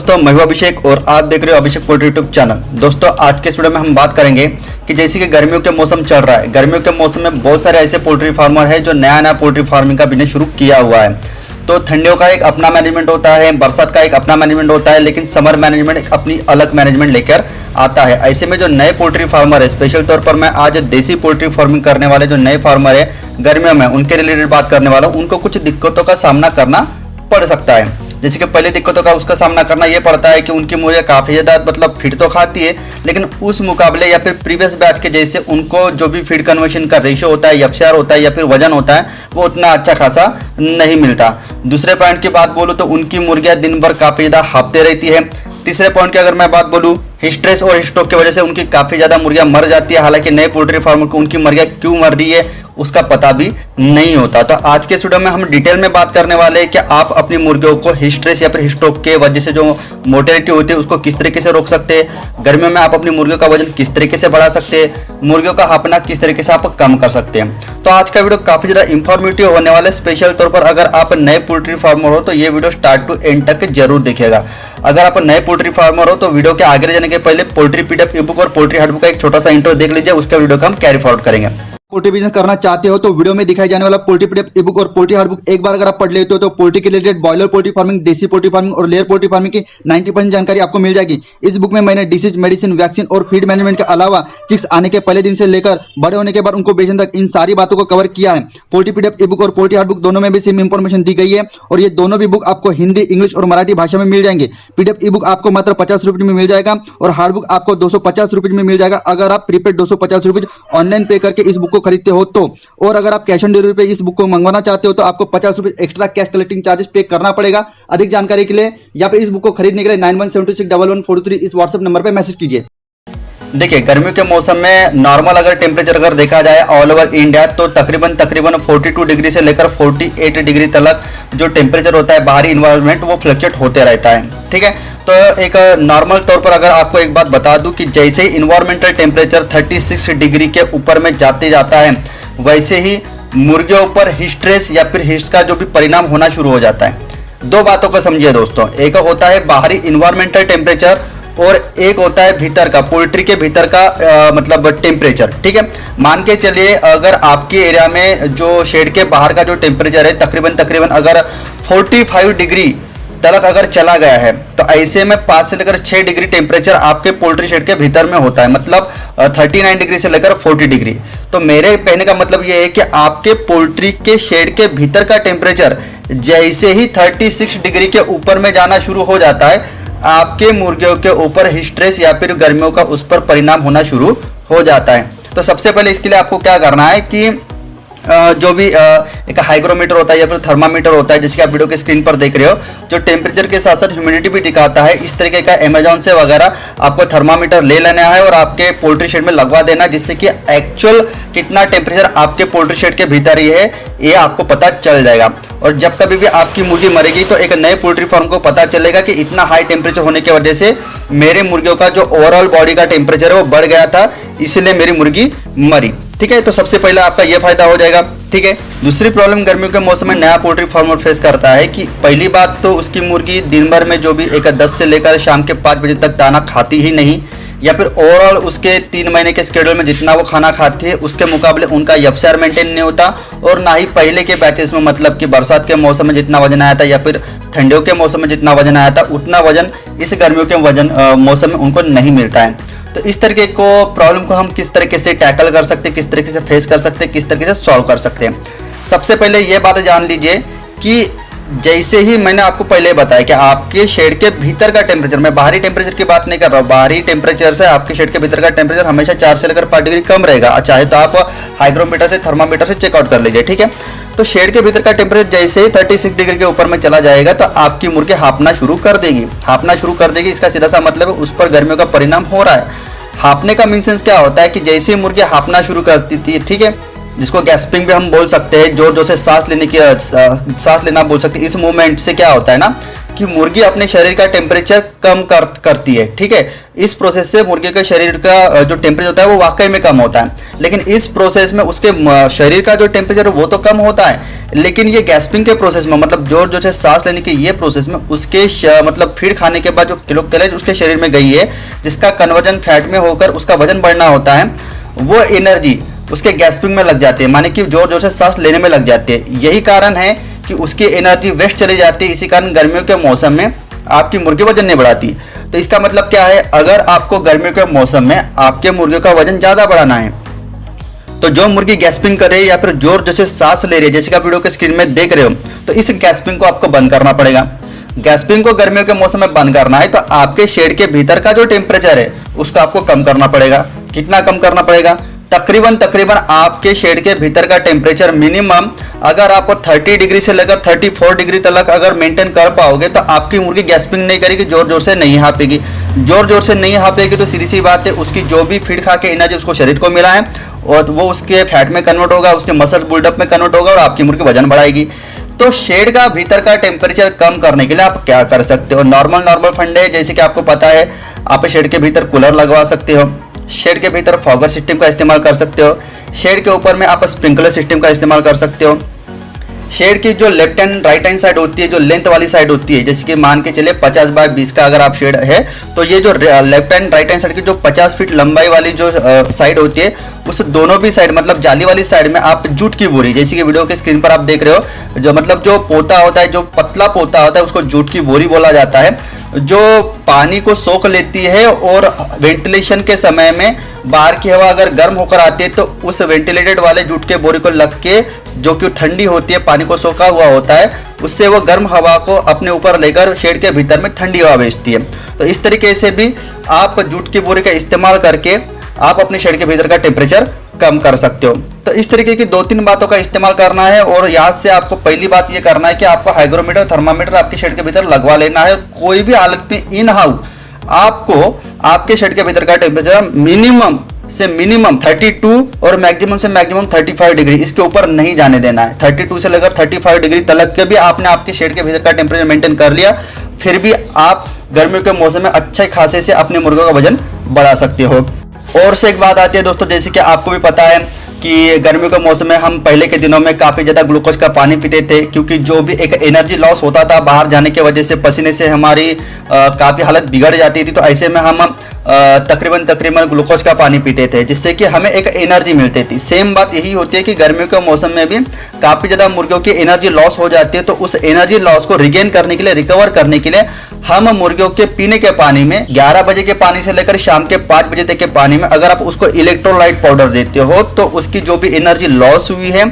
दोस्तों, मैं हूं अभिषेक और आप देख रहे हो अभिषेक पोल्ट्री यूट्यूब चैनल। दोस्तों, आज के इस वीडियो में हम बात करेंगे कि जैसे कि गर्मियों के मौसम चल रहा है। गर्मियों के मौसम में बहुत सारे ऐसे पोल्ट्री फार्मर हैं जो नया पोल्ट्री फार्मिंग का बिजनेस शुरू किया हुआ है। तो ठंडियों का एक अपना मैनेजमेंट होता है, बरसात का एक अपना मैनेजमेंट होता है, लेकिन समर मैनेजमेंट एक अपनी अलग मैनेजमेंट लेकर आता है। ऐसे में जो नए पोल्ट्री फार्मर है, स्पेशल तौर पर मैं आज देसी पोल्ट्री फार्मिंग करने वाले जो नए फार्मर है गर्मियों में, उनके रिलेटेड बात करने वाला हूँ। उनको कुछ दिक्कतों का सामना करना पड़ सकता है। जैसे कि पहली दिक्कतों का उसका सामना करना ये पड़ता है कि उनकी मुर्गियाँ काफ़ी ज़्यादा मतलब फीड तो खाती है, लेकिन उस मुकाबले या फिर प्रीवियस बैच के जैसे उनको जो भी फीड कन्वर्शन का रेशियो होता है, एफसीआर होता है या फिर वजन होता है, वो उतना अच्छा खासा नहीं मिलता। दूसरे पॉइंट की बात बोलूँ तो उनकी मुर्गियाँ दिन भर काफ़ी ज़्यादा हांफते रहती है। तीसरे पॉइंट की अगर मैं बात बोलूँ, स्ट्रेस और स्ट्रोक की वजह से उनकी काफ़ी ज़्यादा मुर्गियाँ मर जाती है। हालांकि नए पोल्ट्री फार्मर को उनकी मुर्गियाँ क्यों मर रही है उसका पता भी नहीं होता। तो आज के वीडियो में हम डिटेल में बात करने वाले हैं कि आप अपनी मुर्गियों को स्ट्रेस या फिर स्ट्रोक के वजह से जो मोर्टेलिटी होती है उसको किस तरीके से रोक सकते हैं, गर्मियों में आप अपनी मुर्गियों का वजन किस तरीके से बढ़ा सकते हैं, मुर्गियों का हांफना किस तरीके से आप कम कर सकते हैं। तो आज का वीडियो काफ़ी ज़्यादा इंफॉर्मेटिव होने वाला है। स्पेशल तौर पर अगर आप नए पोल्ट्री फार्मर हो तो ये वीडियो स्टार्ट टू एंड तक जरूर देखिएगा। अगर आप नए पोल्ट्री फार्मर हो तो वीडियो के आगे जाने के पहले पोल्ट्री पीडीएफ ई बुक और पोल्ट्री हार्डबुक का एक छोटा सा इंट्रो देख लीजिए, उसका वीडियो का हम कैरी फॉरवर्ड करेंगे। पोल्ट्री बिजनेस करना चाहते हो तो वीडियो में दिखाई जाने वाला पोल्ट्री पीडीएफ ई बुक और पोल्ट्री हार्डबुक एक बार अगर आप पढ़ लेते हो तो पोल्ट्री के रिलेटेड बॉयलर पोल्ट्री फार्मिंग, देसी पोल्ट्री फार्मिंग और लेयर पोल्ट्री फार्मिंग की 90% जानकारी आपको मिल जाएगी। इस बुक में मैंने डिसीज, मेडिसिन, वैक्सीन और फीड मैनेजमेंट के अलावा चिक्स आने के पहले दिन से लेकर बड़े होने के बाद उनको बेचने तक इन सारी बातों को कवर किया है। पोल्ट्री पीडीएफ ई बुक और पोल्ट्री हार्डबुक दोनों में भी सेम इंफॉर्मेशन दी गई है और ये दोनों भी बुक आपको हिंदी, इंग्लिश और मराठी भाषा में मिल जाएंगे। पीडीएफ ई बुक आपको मात्र 50 रुपये में मिल जाएगा और हार्डबुक आपको 250 रुपये में मिल जाएगा अगर आप प्रीपेड 250 रुपये ऑनलाइन पे करके इस बुक को खरीदते हो तो। और अगर आप कैश ऑन डिलीवरी पे इस बुक को मंगवाना चाहते हो तो आपको 50 रुपये एक्स्ट्रा कैश कलेक्टिंग चार्जेस पे करना पड़ेगा। अधिक जानकारी के लिए या फिर इस बुक को खरीदने के लिए 91761143 इस व्हाट्सएप नंबर पे मैसेज कीजिए। देखिए, गर्मियों के मौसम में नॉर्मल अगर टेम्परेचर अगर देखा जाए ऑल ओवर इंडिया तो तकरीबन 42 डिग्री से लेकर 48 डिग्री तक जो टेम्परेचर होता है बाहरी इन्वायरमेंट वो फ्लक्चुएट होते रहता है। ठीक है, तो एक नॉर्मल तौर पर अगर आपको एक बात बता दूं कि जैसे ही इन्वायरमेंटल टेम्परेचर 36 डिग्री के ऊपर में जाते जाता है वैसे ही मुर्गियों पर स्ट्रेस या फिर हिस्ट का जो भी परिणाम होना शुरू हो जाता है। दो बातों को समझिए दोस्तों, एक होता है बाहरी इन्वायरमेंटल टेम्परेचर और एक होता है भीतर का, पोल्ट्री के भीतर का मतलब टेम्परेचर। ठीक है, मान के चलिए अगर आपके एरिया में जो शेड के बाहर का जो टेम्परेचर है तकरीबन अगर 45 डिग्री तक अगर चला गया है तो ऐसे में 5 से लेकर 6 डिग्री टेम्परेचर आपके पोल्ट्री शेड के भीतर में होता है, मतलब 39 डिग्री से लेकर 40 डिग्री। तो मेरे कहने का मतलब ये है कि आपके पोल्ट्री के शेड के भीतर का टेम्परेचर जैसे ही 36 डिग्री के ऊपर में जाना शुरू हो जाता है आपके मुर्गियों के ऊपर स्ट्रेस या फिर गर्मियों का उस पर परिणाम होना शुरू हो जाता है। तो सबसे पहले इसके लिए आपको क्या करना है कि जो भी एक हाइग्रोमीटर होता है या फिर थर्मामीटर होता है जिसकी आप वीडियो के स्क्रीन पर देख रहे हो, जो टेम्परेचर के साथ साथ ह्यूमिडिटी भी दिखाता है, इस तरीके का अमेजॉन से वगैरह आपको थर्मामीटर ले लेना है और आपके पोल्ट्री शेड में लगवा देना, जिससे कि एक्चुअल कितना टेम्परेचर आपके पोल्ट्री शेड के भीतर ही है ये आपको पता चल जाएगा। और जब कभी भी आपकी मुर्गी मरेगी तो एक नए पोल्ट्री फार्म को पता चलेगा कि इतना हाई टेम्परेचर होने की वजह से मेरे मुर्गियों का जो ओवरऑल बॉडी का टेम्परेचर है वो बढ़ गया था, इसलिए मेरी मुर्गी मरी। ठीक है, तो सबसे पहले आपका ये फायदा हो जाएगा। ठीक है, दूसरी प्रॉब्लम गर्मियों के मौसम में नया पोल्ट्री फार्मर फेस करता है कि पहली बात तो उसकी मुर्गी दिन भर में जो भी एक 10 से लेकर शाम के 5 बजे तक दाना खाती ही नहीं, या फिर ओवरऑल उसके 3 महीने के स्केड्यूल में जितना वो खाना खाती है उसके मुकाबले उनका एफसीआर मेंटेन नहीं होता, और ना ही पहले के बैचेस में मतलब कि बरसात के मौसम में जितना वजन आया था या फिर ठंडियों के मौसम में जितना वजन आया था उतना वजन इस गर्मियों के वजन मौसम में उनको नहीं मिलता है। तो इस तरीके को प्रॉब्लम को हम किस तरीके से टैकल कर सकते हैं, किस तरीके से फेस कर सकते हैं, किस तरीके से सॉल्व कर सकते हैं। सबसे पहले ये बात जान लीजिए कि जैसे ही मैंने आपको पहले बताया कि आपके शेड के भीतर का टेम्परेचर, मैं बाहरी टेम्परेचर की बात नहीं कर रहा हूँ, बाहरी टेम्परेचर से आपके शेड के भीतर का टेम्परेचर हमेशा 4 से लेकर 5 डिग्री कम रहेगा। चाहे तो आप हाइग्रोमीटर से, थर्मामीटर से चेकआउट कर लीजिए। ठीक है, तो शेड के भीतर का टेम्परेचर जैसे ही 36 डिग्री के ऊपर में चला जाएगा तो आपकी मुर्गी हांफना शुरू कर देगी। इसका सीधा सा मतलब है उस पर गर्मियों का परिणाम हो रहा है। हांफने का मीन सेंस क्या होता है कि जैसे ही मुर्गी हांफना शुरू करती थी, ठीक है, जिसको गैस्पिंग भी हम बोल सकते हैं, जोर जोर से सांस लेना बोल सकते हैं। इस मूवमेंट से क्या होता है ना कि मुर्गी अपने शरीर का टेम्परेचर कम करती है। ठीक है, इस प्रोसेस से मुर्गी के शरीर का जो टेम्परेचर होता है वो वाकई में कम होता है, लेकिन इस प्रोसेस में उसके शरीर का जो टेम्परेचर वो तो कम होता है, लेकिन ये गैस्पिंग के प्रोसेस में मतलब जोर जोर से सांस लेने के ये प्रोसेस में उसके मतलब फीड खाने के बाद जो कैलोरीज उसके शरीर में गई है, जिसका कन्वर्जन फैट में होकर उसका वजन बढ़ना होता है, वो एनर्जी उसके गैस्पिंग में लग जाती है, माने कि जोर जोर से सांस लेने में लग जाती है। यही कारण है कि उसकी एनर्जी वेस्ट चली जाती है। इसी कारण गर्मियों के मौसम में आपकी मुर्गी वजन नहीं बढ़ाती। तो इसका मतलब क्या है, अगर आपको गर्मियों के मौसम में आपके मुर्गे का वजन ज़्यादा बढ़ाना है तो जो मुर्गी गैस्पिंग कर रही है या फिर जोर जैसे सांस ले रही है, जैसे कि आप वीडियो के स्क्रीन में देख रहे हो, तो इस गैस्पिंग को आपको बंद करना पड़ेगा। गैस्पिंग को गर्मियों के मौसम में बंद करना है तो आपके शेड के भीतर का जो टेम्परेचर है उसको आपको कम करना पड़ेगा। कितना कम करना पड़ेगा? तकरीबन आपके शेड के भीतर का टेम्परेचर मिनिमम अगर आप 30 डिग्री से लेकर 34 डिग्री तक अगर मेंटेन कर पाओगे तो आपकी मुर्गी गैस्पिंग नहीं करेगी, जोर जोर से नहीं हाँपेगी। जोर जोर से नहीं हाँपेगी तो सीधी सी बात है, उसकी जो भी फीड खा के एनर्जी उसको शरीर को मिला है और वो उसके फैट में कन्वर्ट होगा, उसके मसल बिल्डअप में कन्वर्ट होगा और आपकी मुर्गी वजन बढ़ाएगी। तो शेड का भीतर का टेम्परेचर कम करने के लिए आप क्या कर सकते हो? नॉर्मल फंडे है, जैसे कि आपको पता है आप शेड के भीतर कूलर लगवा सकते हो, शेड के भीतर फॉगर सिस्टम का इस्तेमाल कर सकते हो, शेड के ऊपर में आप स्प्रिंकलर सिस्टम का इस्तेमाल कर सकते हो। शेड की जो left and right hand side होती है, जो लेंथ वाली साइड होती है, जैसे कि मान के चले 50 बाय 20 का अगर आप शेड है तो ये जो left and right hand side की जो 50 फीट लंबाई वाली जो साइड होती है उस दोनों भी साइड मतलब जाली वाली साइड में आप जूट की बोरी, जैसे कि वीडियो के स्क्रीन पर आप देख रहे हो, जो मतलब जो पोता होता है, जो पतला पोता होता है उसको जूट की बोरी बोला जाता है, जो पानी को सोख लेती है और वेंटिलेशन के समय में बाहर की हवा अगर गर्म होकर आती है तो उस वेंटिलेटेड वाले जूट के बोरी को लग के, जो कि ठंडी होती है, पानी को सोखा हुआ होता है, उससे वो गर्म हवा को अपने ऊपर लेकर शेड के भीतर में ठंडी हवा भेजती है। तो इस तरीके से भी आप जूट की बोरी का इस्तेमाल करके आप अपने शेड के भीतर का टेम्परेचर कम कर सकते हो। तो इस तरीके की 2-3 बातों का इस्तेमाल करना है और यहाँ से आपको पहली बात ये करना है कि आपको हाइग्रोमीटर थर्मामीटर आपके शेड के भीतर लगवा लेना है। कोई भी हालत में इन हाउस आपको आपके शेड के भीतर का टेम्परेचर मिनिमम से मिनिमम 32 और मैक्सिमम से मैक्सिमम 35 डिग्री, इसके ऊपर नहीं जाने देना है। 32 से लेकर 35 डिग्री तक के भी आपने आपके शेड के भीतर का टेम्परेचर मेंटेन कर लिया, फिर भी आप गर्मियों के मौसम में अच्छे खासे से अपने मुर्गों का वजन बढ़ा सकते हो। और से एक बात आती है दोस्तों, जैसे कि आपको भी पता है कि गर्मियों के मौसम में हम पहले के दिनों में काफ़ी ज़्यादा ग्लूकोज का पानी पीते थे, क्योंकि जो भी एक एनर्जी लॉस होता था बाहर जाने की वजह से, पसीने से हमारी काफ़ी हालत बिगड़ जाती थी, तो ऐसे में हम तकरीबन ग्लूकोज का पानी पीते थे, जिससे कि हमें एक एनर्जी मिलती थी। सेम बात यही होती है कि गर्मियों के मौसम में भी काफ़ी ज़्यादा मुर्गियों की एनर्जी लॉस हो जाती है, तो उस एनर्जी लॉस को रिगेन करने के लिए, रिकवर करने के लिए हम मुर्गियों के पीने के पानी में 11 बजे के पानी से लेकर शाम के 5 बजे तक के पानी में अगर आप उसको इलेक्ट्रोलाइट पाउडर देते हो तो उसकी जो भी एनर्जी लॉस हुई है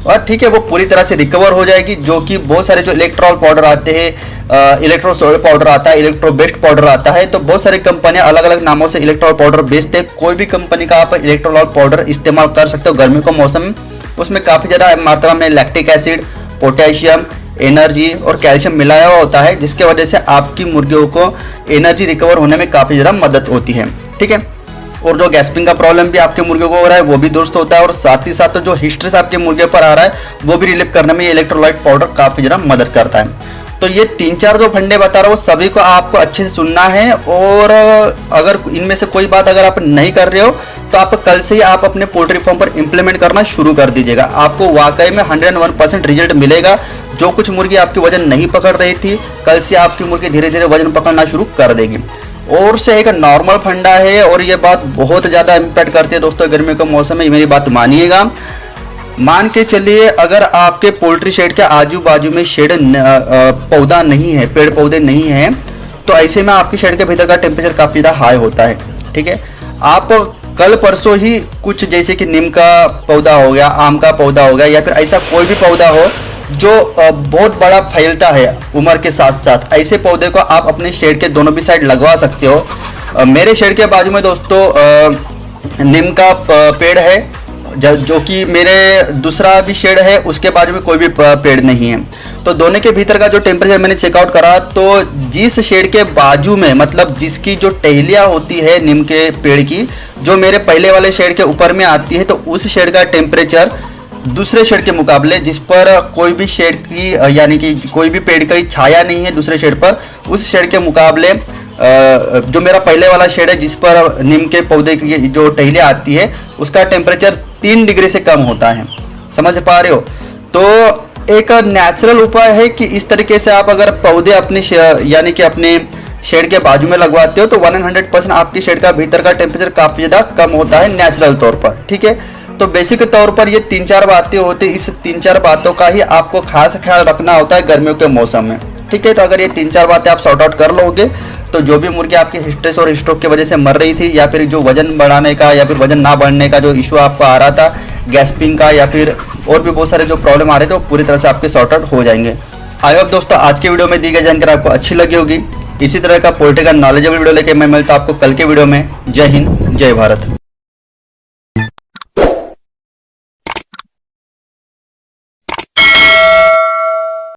और ठीक है वो पूरी तरह से रिकवर हो जाएगी। जो कि बहुत सारे जो इलेक्ट्रॉल पाउडर आते हैं, इलेक्ट्रो सोल्ट पाउडर आता है, इलेक्ट्रो बेस्ट पाउडर आता है, तो बहुत सारी कंपनियां अलग अलग नामों से इलेक्ट्रॉल पाउडर बेचते हैं। कोई भी कंपनी का आप इलेक्ट्रोल पाउडर इस्तेमाल कर सकते हो गर्मियों का मौसम में। उसमें काफ़ी ज़्यादा मात्रा में लैक्टिक एसिड, पोटेशियम, एनर्जी और कैल्शियम मिलाया हुआ होता है, जिसके वजह से आपकी मुर्गियों को एनर्जी रिकवर होने में काफ़ी ज़्यादा मदद होती है। ठीक है, और जो गैस्पिंग का प्रॉब्लम भी आपके मुर्गियों को हो रहा है वो भी दुरुस्त होता है, और साथ ही साथ जो हिस्ट्रेस आपके मुर्गे पर आ रहा है वो भी रिलीव करने में ये इलेक्ट्रोलाइट पाउडर काफ़ी ज़्यादा मदद करता है। तो ये 3-4 जो फंडे बता रहा हूँ सभी को आपको अच्छे से सुनना है, और अगर इनमें से कोई बात अगर आप नहीं कर रहे हो तो आप कल से ही आप अपने पोल्ट्री फार्म पर इंप्लीमेंट करना शुरू कर दीजिएगा। आपको वाकई में 101% रिजल्ट मिलेगा। जो कुछ मुर्गी आपकी वजन नहीं पकड़ रही थी, कल से आपकी मुर्गी धीरे धीरे वजन पकड़ना शुरू कर देगी। और से एक नॉर्मल फंडा है, और ये बात बहुत ज़्यादा इम्पैक्ट करती है दोस्तों गर्मियों के मौसम में, मेरी बात मानिएगा। मान के चलिए अगर आपके पोल्ट्री शेड के आजू बाजू में शेड पौधा नहीं है, पेड़ पौधे नहीं हैं, तो ऐसे में आपके शेड के भीतर का टेम्परेचर काफ़ी ज़्यादा हाई होता है। ठीक है, आप कल परसों ही कुछ जैसे कि नीम का पौधा हो गया, आम का पौधा हो गया, या फिर ऐसा कोई भी पौधा हो जो बहुत बड़ा फैलता है उम्र के साथ साथ, ऐसे पौधे को आप अपने शेड के दोनों भी साइड लगवा सकते हो। मेरे शेड के बाजू में दोस्तों नीम का पेड़ है, जो कि मेरे दूसरा भी शेड है उसके बाजू में कोई भी पेड़ नहीं है। तो दोनों के भीतर का जो टेम्परेचर मैंने चेकआउट करा, तो जिस शेड के बाजू में मतलब जिसकी जो टहलियाँ होती है नीम के पेड़ की, जो मेरे पहले वाले शेड के ऊपर में आती है, तो उस शेड का टेम्परेचर दूसरे शेड के मुकाबले जिस पर कोई भी शेड की यानी कि कोई भी पेड़ की छाया नहीं है दूसरे शेड पर, उस शेड के मुकाबले जो मेरा पहले वाला शेड है जिस पर नीम के पौधे की जो टहलियाँ आती है उसका टेम्परेचर 3 डिग्री से कम होता है। समझ पा रहे हो? तो एक नेचुरल उपाय है कि इस तरीके से आप अगर पौधे अपने यानी कि अपने शेड के बाजू में लगवाते हो तो 100% आपकी शेड का भीतर का टेम्परेचर काफ़ी ज़्यादा कम होता है नेचुरल तौर पर। ठीक है, तो बेसिक तौर पर ये 3-4 बातें होती है। इस 3-4 बातों का ही आपको खास ख्याल रखना होता है गर्मियों के मौसम में। ठीक है, तो अगर ये 3-4 बातें आप सॉर्ट आउट कर लोगे तो जो भी मुर्गी आपकी स्ट्रेस और स्ट्रोक की वजह से मर रही थी, या फिर जो वजन बढ़ाने का या फिर वजन ना बढ़ने का जो इशू आपको आ रहा था, गैस्पिंग का या फिर और भी बहुत सारे जो प्रॉब्लम आ रहे थे, वो पूरी तरह से आपके सॉर्ट आउट हो जाएंगे। आई होप दोस्तों आज की वीडियो में दी गई जानकारी आपको अच्छी लगी होगी। इसी तरह का पोल्ट्री का नॉलेजेबल वीडियो लेके मैं मिलता हूं आपको कल के वीडियो में। जय हिंद, जय भारत।